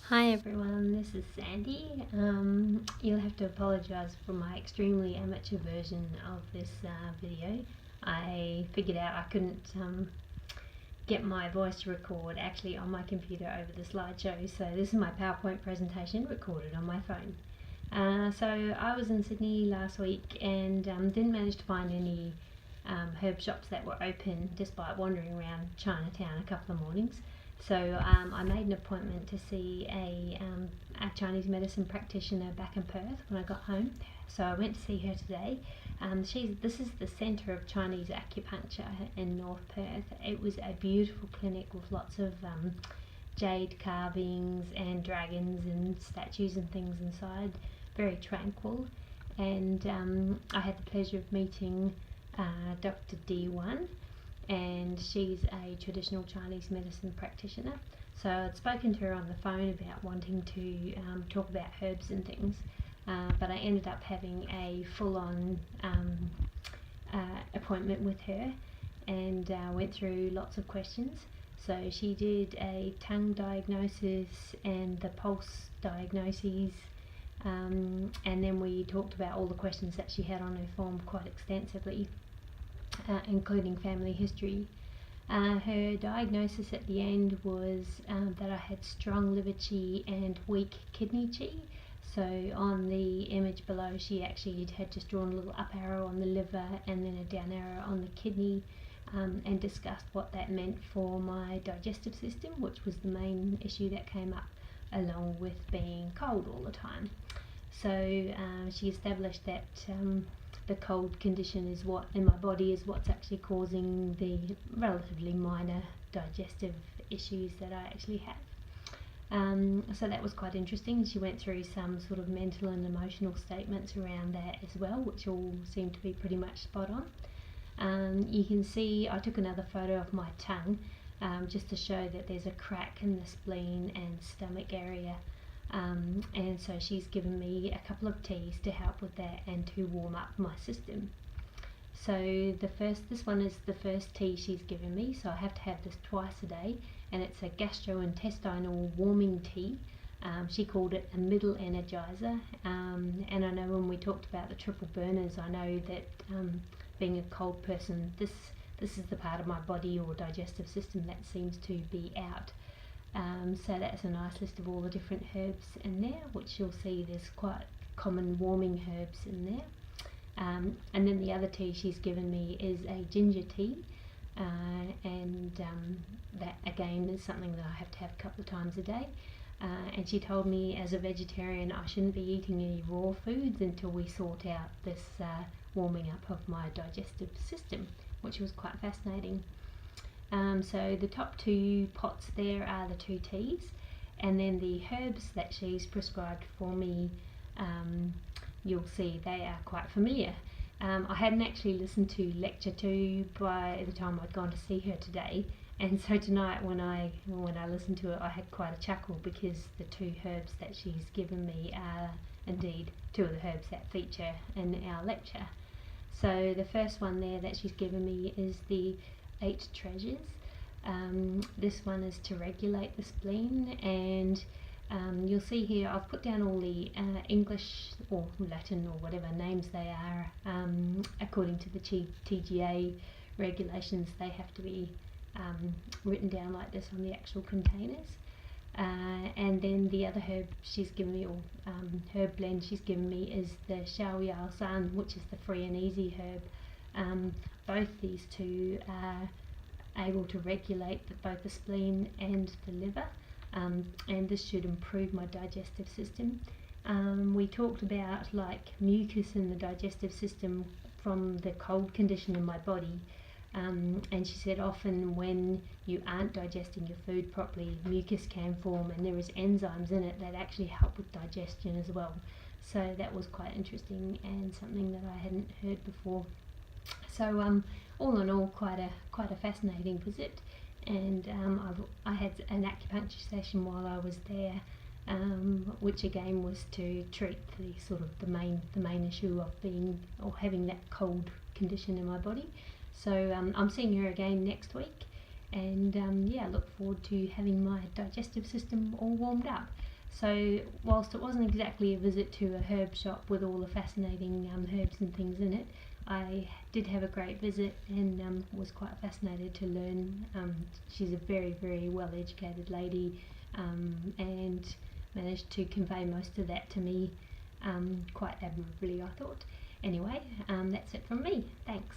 Hi everyone, this is Sandy. You'll have to apologise for my extremely amateur version of this video. I figured out I couldn't get my voice to record actually on my computer over the slideshow, so this is my PowerPoint presentation recorded on my phone. So I was in Sydney last week and didn't manage to find any herb shops that were open despite wandering around Chinatown a couple of mornings. So I made an appointment to see a Chinese medicine practitioner back in Perth when I got home. So I went to see her today. This is the centre of Chinese acupuncture in North Perth. It was a beautiful clinic with lots of jade carvings and dragons and statues and things inside. Very tranquil. And I had the pleasure of meeting Dr. D1. And she's a traditional Chinese medicine practitioner. So I'd spoken to her on the phone about wanting to talk about herbs and things, but I ended up having a full-on appointment with her and went through lots of questions. So she did a tongue diagnosis and the pulse diagnoses, and then we talked about all the questions that she had on her form quite extensively. Including family history. Her diagnosis at the end was that I had strong liver qi and weak kidney qi. So on the image below she actually had just drawn a little up arrow on the liver and then a down arrow on the kidney, and discussed what that meant for my digestive system, which was the main issue that came up, along with being cold all the time. So she established that the cold condition is what in my body is what's actually causing the relatively minor digestive issues that I actually have. So that was quite interesting. She went through some sort of mental and emotional statements around that as well, which all seemed to be pretty much spot on. You can see I took another photo of my tongue just to show that there's a crack in the spleen and stomach area. And so she's given me a couple of teas to help with that and to warm up my system. So this one is the first tea she's given me, so I have to have this twice a day, and it's a gastrointestinal warming tea. She called it a middle energizer, and I know when we talked about the triple burners, I know that being a cold person, this is the part of my body or digestive system that seems to be out. So that's a nice list of all the different herbs in there, which you'll see there's quite common warming herbs in there. And then the other tea she's given me is a ginger tea, and that again is something that I have to have a couple of times a day. And she told me as a vegetarian I shouldn't be eating any raw foods until we sort out this warming up of my digestive system, which was quite fascinating. So the top two pots there are the two teas, and then the herbs that she's prescribed for me, you'll see they are quite familiar. I hadn't actually listened to lecture 2 by the time I'd gone to see her today, and so tonight when I listened to it I had quite a chuckle because the two herbs that she's given me are indeed two of the herbs that feature in our lecture. So the first one there that she's given me is the 8 treasures. This one is to regulate the spleen, and you'll see here I've put down all the English or Latin or whatever names they are. According to the TGA regulations, they have to be written down like this on the actual containers. And then the other herb she's given me, or herb blend she's given me, is the Xiaoyao San, which is the free and easy herb. Both these two are able to regulate both the spleen and the liver, and this should improve my digestive system. We talked about like mucus in the digestive system from the cold condition in my body, and she said often when you aren't digesting your food properly, mucus can form, and there is enzymes in it that actually help with digestion as well. So that was quite interesting and something that I hadn't heard before. So all in all, quite a fascinating visit, and I had an acupuncture session while I was there, which again was to treat the main issue of being or having that cold condition in my body. So I'm seeing her again next week, and yeah, look forward to having my digestive system all warmed up. So whilst it wasn't exactly a visit to a herb shop with all the fascinating herbs and things in it, I did have a great visit and was quite fascinated to learn. She's a very, very well educated lady and managed to convey most of that to me quite admirably, I thought. Anyway, that's it from me. Thanks.